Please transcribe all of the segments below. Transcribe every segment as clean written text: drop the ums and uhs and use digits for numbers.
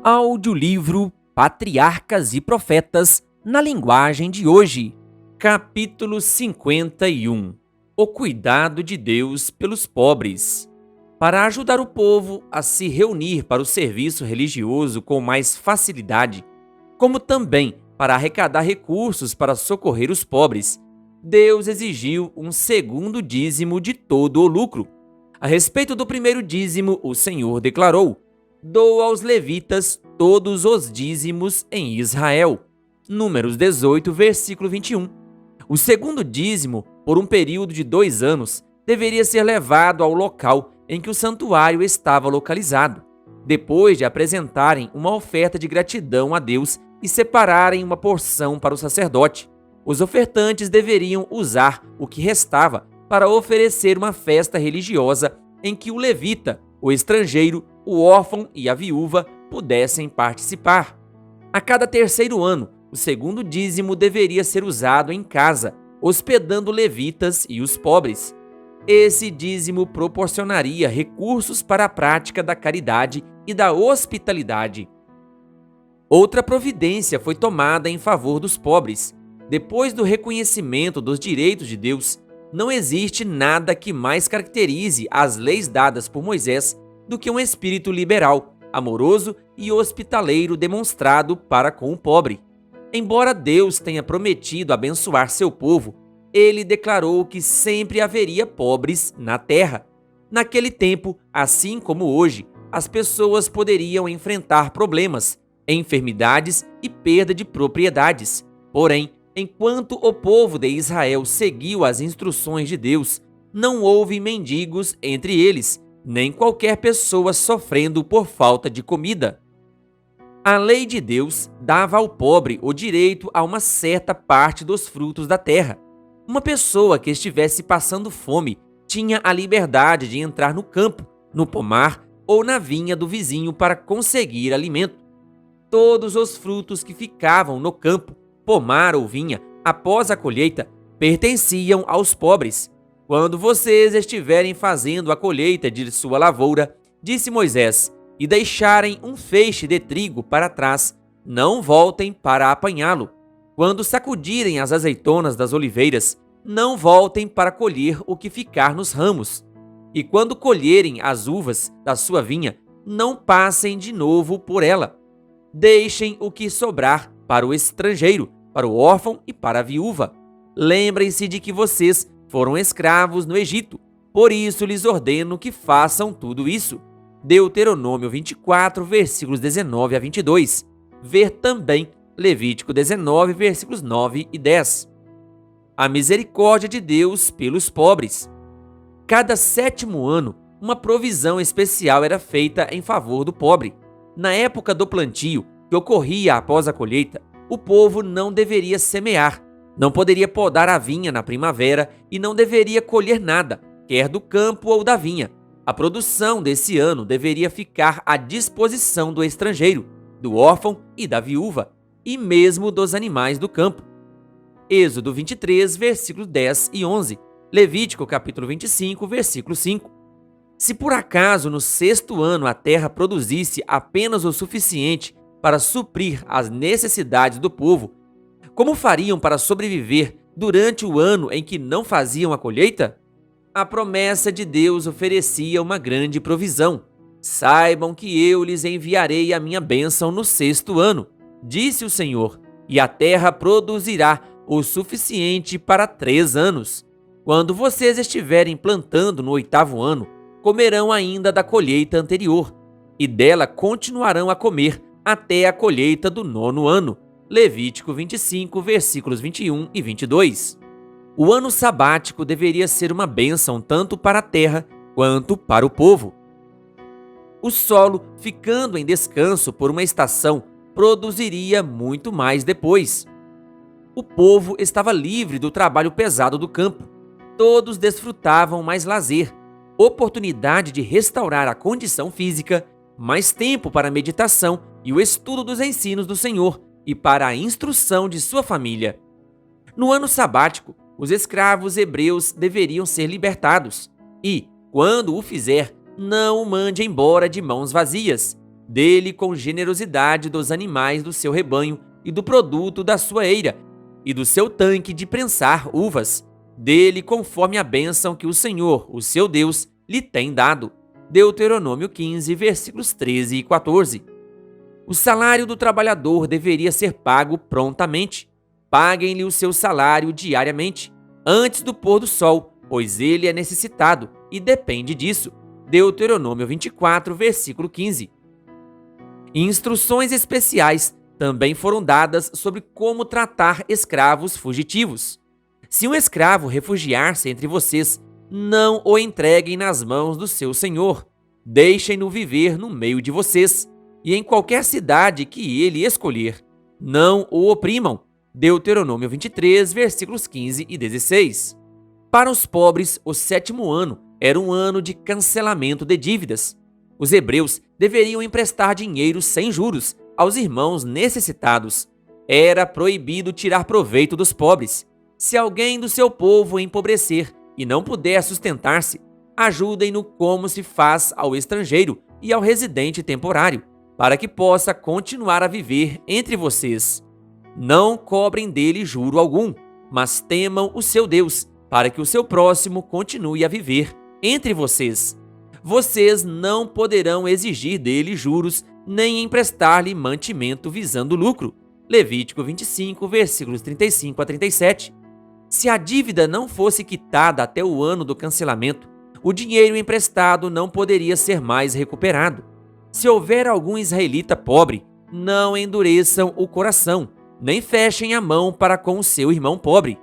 Audiolivro Patriarcas e Profetas na linguagem de hoje. Capítulo 51. O cuidado de Deus pelos pobres. Para ajudar o povo a se reunir para o serviço religioso com mais facilidade, como também para arrecadar recursos para socorrer os pobres, Deus exigiu um segundo dízimo de todo o lucro. A respeito do primeiro dízimo, o Senhor declarou: "Dou aos levitas todos os dízimos em Israel." Números 18, versículo 21. O segundo dízimo, por um período de 2 anos, deveria ser levado ao local em que o santuário estava localizado. Depois de apresentarem uma oferta de gratidão a Deus e separarem uma porção para o sacerdote, os ofertantes deveriam usar o que restava para oferecer uma festa religiosa em que o levita, o estrangeiro, o órfão e a viúva pudessem participar. A cada terceiro ano, o segundo dízimo deveria ser usado em casa, hospedando levitas e os pobres. Esse dízimo proporcionaria recursos para a prática da caridade e da hospitalidade. Outra providência foi tomada em favor dos pobres. Depois do reconhecimento dos direitos de Deus, não existe nada que mais caracterize as leis dadas por Moisés do que um espírito liberal, amoroso e hospitaleiro demonstrado para com o pobre. Embora Deus tenha prometido abençoar seu povo, ele declarou que sempre haveria pobres na terra. Naquele tempo, assim como hoje, as pessoas poderiam enfrentar problemas, enfermidades e perda de propriedades. Porém, enquanto o povo de Israel seguiu as instruções de Deus, não houve mendigos entre eles, nem qualquer pessoa sofrendo por falta de comida. A lei de Deus dava ao pobre o direito a uma certa parte dos frutos da terra. Uma pessoa que estivesse passando fome tinha a liberdade de entrar no campo, no pomar ou na vinha do vizinho para conseguir alimento. Todos os frutos que ficavam no campo, pomar ou vinha, após a colheita, pertenciam aos pobres. "Quando vocês estiverem fazendo a colheita de sua lavoura," disse Moisés, "e deixarem um feixe de trigo para trás, não voltem para apanhá-lo. Quando sacudirem as azeitonas das oliveiras, não voltem para colher o que ficar nos ramos. E quando colherem as uvas da sua vinha, não passem de novo por ela. Deixem o que sobrar para o estrangeiro, para o órfão e para a viúva. Lembrem-se de que vocês foram escravos no Egito, por isso lhes ordeno que façam tudo isso." Deuteronômio 24, versículos 19 a 22. Ver também Levítico 19, versículos 9 e 10. A misericórdia de Deus pelos pobres. Cada 7º ano, uma provisão especial era feita em favor do pobre. Na época do plantio, que ocorria após a colheita, o povo não deveria semear, não poderia podar a vinha na primavera e não deveria colher nada, quer do campo ou da vinha. A produção desse ano deveria ficar à disposição do estrangeiro, do órfão e da viúva, e mesmo dos animais do campo. Êxodo 23, versículos 10 e 11. Levítico capítulo 25, versículo 5. Se por acaso no 6º ano a terra produzisse apenas o suficiente para suprir as necessidades do povo, como fariam para sobreviver durante o ano em que não faziam a colheita? A promessa de Deus oferecia uma grande provisão. "Saibam que eu lhes enviarei a minha bênção no 6º ano, disse o Senhor, e a terra produzirá o suficiente para 3 anos. Quando vocês estiverem plantando no 8º ano, comerão ainda da colheita anterior, e dela continuarão a comer até a colheita do 9º ano." Levítico 25, versículos 21 e 22. O ano sabático deveria ser uma bênção tanto para a terra quanto para o povo. O solo, ficando em descanso por uma estação, produziria muito mais depois. O povo estava livre do trabalho pesado do campo. Todos desfrutavam mais lazer, oportunidade de restaurar a condição física, mais tempo para a meditação e o estudo dos ensinos do Senhor e para a instrução de sua família. No ano sabático, os escravos hebreus deveriam ser libertados e, quando o fizer, não o mande embora de mãos vazias. dele com generosidade dos animais do seu rebanho e do produto da sua eira, e do seu tanque de prensar uvas, dele conforme a bênção que o Senhor, o seu Deus, lhe tem dado. Deuteronômio 15, versículos 13 e 14. O salário do trabalhador deveria ser pago prontamente. Paguem-lhe o seu salário diariamente, antes do pôr do sol, pois ele é necessitado e depende disso. Deuteronômio 24, versículo 15. Instruções especiais também foram dadas sobre como tratar escravos fugitivos. Se um escravo refugiar-se entre vocês, não o entreguem nas mãos do seu senhor. Deixem-no viver no meio de vocês e em qualquer cidade que ele escolher. Não o oprimam. Deuteronômio 23, versículos 15 e 16. Para os pobres, o 7º ano era um ano de cancelamento de dívidas. Os hebreus deveriam emprestar dinheiro sem juros aos irmãos necessitados. Era proibido tirar proveito dos pobres. Se alguém do seu povo empobrecer e não puder sustentar-se, ajudem-no como se faz ao estrangeiro e ao residente temporário, para que possa continuar a viver entre vocês. Não cobrem dele juro algum, mas temam o seu Deus, para que o seu próximo continue a viver entre vocês. Vocês não poderão exigir dele juros, nem emprestar-lhe mantimento visando lucro. Levítico 25, versículos 35 a 37. Se a dívida não fosse quitada até o ano do cancelamento, o dinheiro emprestado não poderia ser mais recuperado. Se houver algum israelita pobre, não endureçam o coração, nem fechem a mão para com o seu irmão pobre.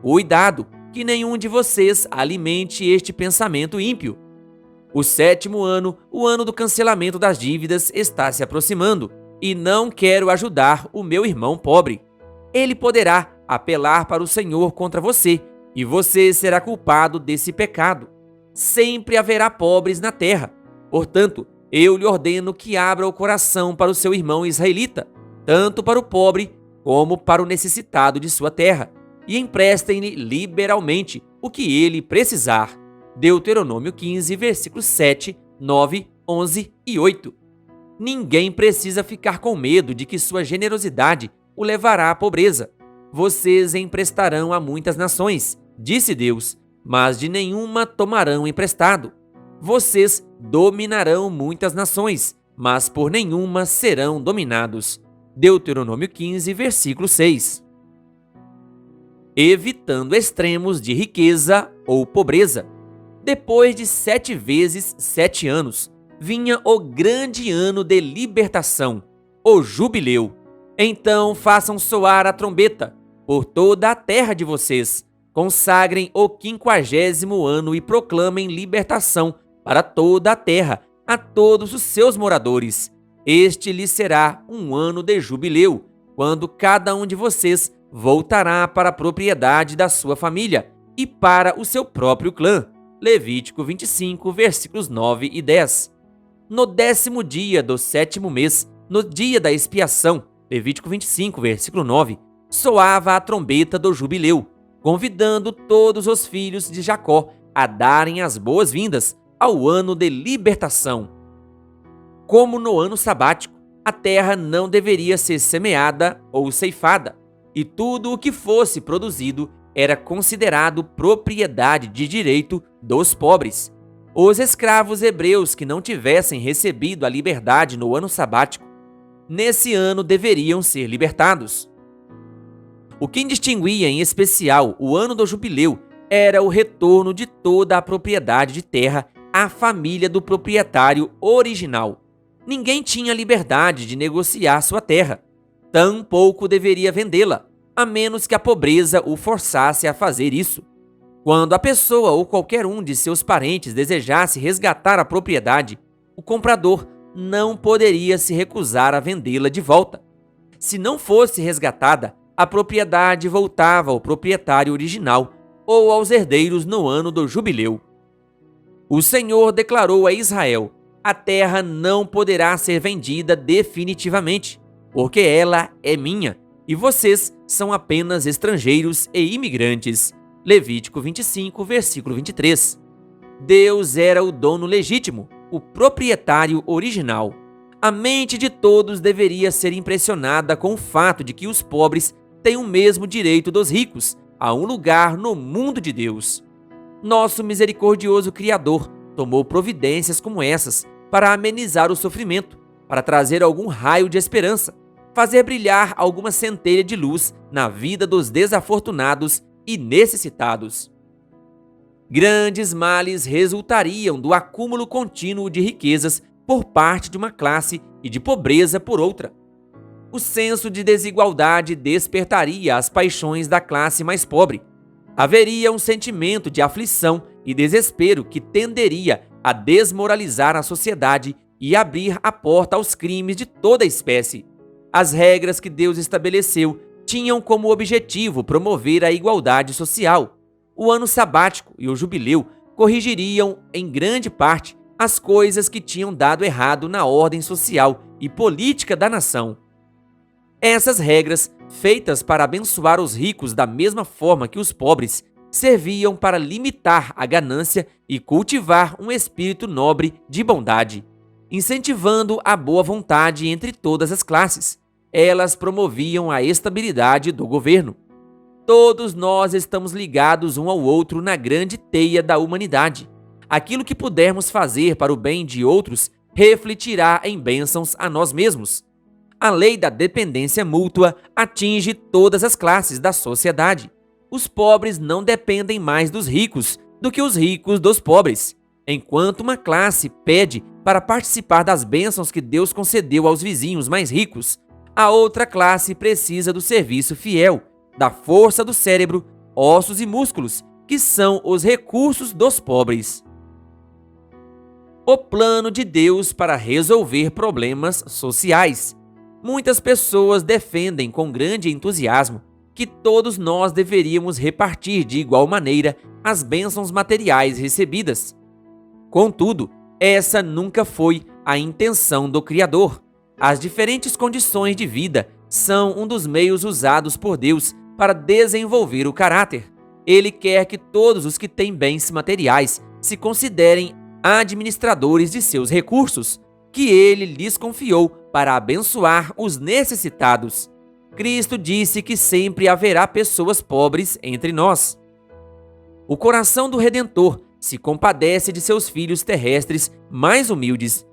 Cuidado, que nenhum de vocês alimente este pensamento ímpio. O 7º ano, o ano do cancelamento das dívidas, está se aproximando, e não quero ajudar o meu irmão pobre. Ele poderá apelar para o Senhor contra você, e você será culpado desse pecado. Sempre haverá pobres na terra. Portanto, eu lhe ordeno que abra o coração para o seu irmão israelita, tanto para o pobre como para o necessitado de sua terra, e emprestem-lhe liberalmente o que ele precisar. Deuteronômio 15, versículos 7, 9, 11 e 8. Ninguém precisa ficar com medo de que sua generosidade o levará à pobreza. Vocês emprestarão a muitas nações, disse Deus, mas de nenhuma tomarão emprestado. Vocês dominarão muitas nações, mas por nenhuma serão dominados. Deuteronômio 15, versículo 6. Evitando extremos de riqueza ou pobreza. Depois de 7 vezes 7 anos, vinha o grande ano de libertação, o jubileu. Então façam soar a trombeta por toda a terra de vocês. Consagrem o 50º ano e proclamem libertação para toda a terra, a todos os seus moradores. Este lhes será um ano de jubileu, quando cada um de vocês voltará para a propriedade da sua família e para o seu próprio clã. Levítico 25, versículos 9 e 10. No 10º dia do 7º mês, no dia da expiação, Levítico 25, versículo 9, soava a trombeta do jubileu, convidando todos os filhos de Jacó a darem as boas-vindas ao ano de libertação. Como no ano sabático, a terra não deveria ser semeada ou ceifada, e tudo o que fosse produzido era considerado propriedade de direito dos pobres. Os escravos hebreus que não tivessem recebido a liberdade no ano sabático, nesse ano deveriam ser libertados. O que distinguia em especial o ano do jubileu era o retorno de toda a propriedade de terra à família do proprietário original. Ninguém tinha liberdade de negociar sua terra, tampouco deveria vendê-la, a menos que a pobreza o forçasse a fazer isso. Quando a pessoa ou qualquer um de seus parentes desejasse resgatar a propriedade, o comprador não poderia se recusar a vendê-la de volta. Se não fosse resgatada, a propriedade voltava ao proprietário original ou aos herdeiros no ano do jubileu. O Senhor declarou a Israel: a terra não poderá ser vendida definitivamente, porque ela é minha, e vocês são apenas estrangeiros e imigrantes. Levítico 25, versículo 23. Deus era o dono legítimo, o proprietário original. A mente de todos deveria ser impressionada com o fato de que os pobres têm o mesmo direito dos ricos a um lugar no mundo de Deus. Nosso misericordioso Criador tomou providências como essas para amenizar o sofrimento, para trazer algum raio de esperança, fazer brilhar alguma centelha de luz na vida dos desafortunados e necessitados. Grandes males resultariam do acúmulo contínuo de riquezas por parte de uma classe e de pobreza por outra. O senso de desigualdade despertaria as paixões da classe mais pobre. Haveria um sentimento de aflição e desespero que tenderia a desmoralizar a sociedade e abrir a porta aos crimes de toda espécie. As regras que Deus estabeleceu tinham como objetivo promover a igualdade social. O ano sabático e o jubileu corrigiriam, em grande parte, as coisas que tinham dado errado na ordem social e política da nação. Essas regras, feitas para abençoar os ricos da mesma forma que os pobres, serviam para limitar a ganância e cultivar um espírito nobre de bondade, incentivando a boa vontade entre todas as classes. Elas promoviam a estabilidade do governo. Todos nós estamos ligados um ao outro na grande teia da humanidade. Aquilo que pudermos fazer para o bem de outros refletirá em bênçãos a nós mesmos. A lei da dependência mútua atinge todas as classes da sociedade. Os pobres não dependem mais dos ricos do que os ricos dos pobres. Enquanto uma classe pede para participar das bênçãos que Deus concedeu aos vizinhos mais ricos, a outra classe precisa do serviço fiel, da força do cérebro, ossos e músculos, que são os recursos dos pobres. O plano de Deus para resolver problemas sociais. Muitas pessoas defendem com grande entusiasmo que todos nós deveríamos repartir de igual maneira as bênçãos materiais recebidas. Contudo, essa nunca foi a intenção do Criador. As diferentes condições de vida são um dos meios usados por Deus para desenvolver o caráter. Ele quer que todos os que têm bens materiais se considerem administradores de seus recursos, que ele lhes confiou para abençoar os necessitados. Cristo disse que sempre haverá pessoas pobres entre nós. O coração do Redentor se compadece de seus filhos terrestres mais humildes.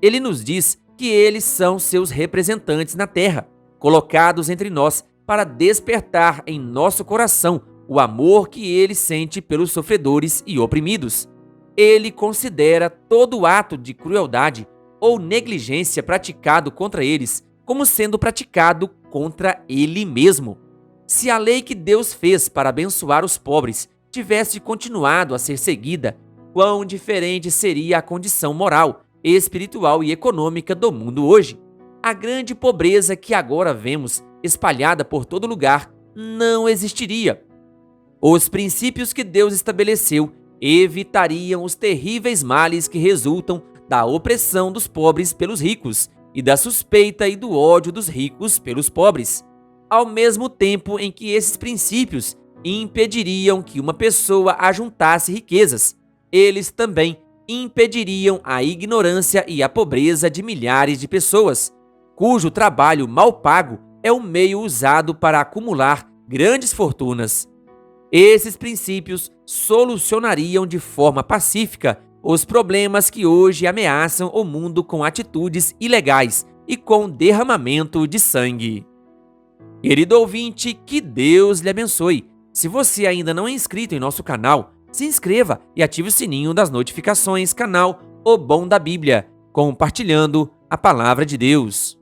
Ele nos diz que eles são seus representantes na terra, colocados entre nós para despertar em nosso coração o amor que ele sente pelos sofredores e oprimidos. Ele considera todo ato de crueldade ou negligência praticado contra eles como sendo praticado contra ele mesmo. Se a lei que Deus fez para abençoar os pobres tivesse continuado a ser seguida, quão diferente seria a condição moral, espiritual e econômica do mundo hoje. A grande pobreza que agora vemos espalhada por todo lugar não existiria. Os princípios que Deus estabeleceu evitariam os terríveis males que resultam da opressão dos pobres pelos ricos e da suspeita e do ódio dos ricos pelos pobres, ao mesmo tempo em que esses princípios impediriam que uma pessoa ajuntasse riquezas. Eles também impediriam a ignorância e a pobreza de milhares de pessoas, cujo trabalho mal pago é o meio usado para acumular grandes fortunas. Esses princípios solucionariam de forma pacífica os problemas que hoje ameaçam o mundo com atitudes ilegais e com derramamento de sangue. Querido ouvinte, que Deus lhe abençoe. Se você ainda não é inscrito em nosso canal, se inscreva e ative o sininho das notificações, canal O Bom da Bíblia, compartilhando a Palavra de Deus.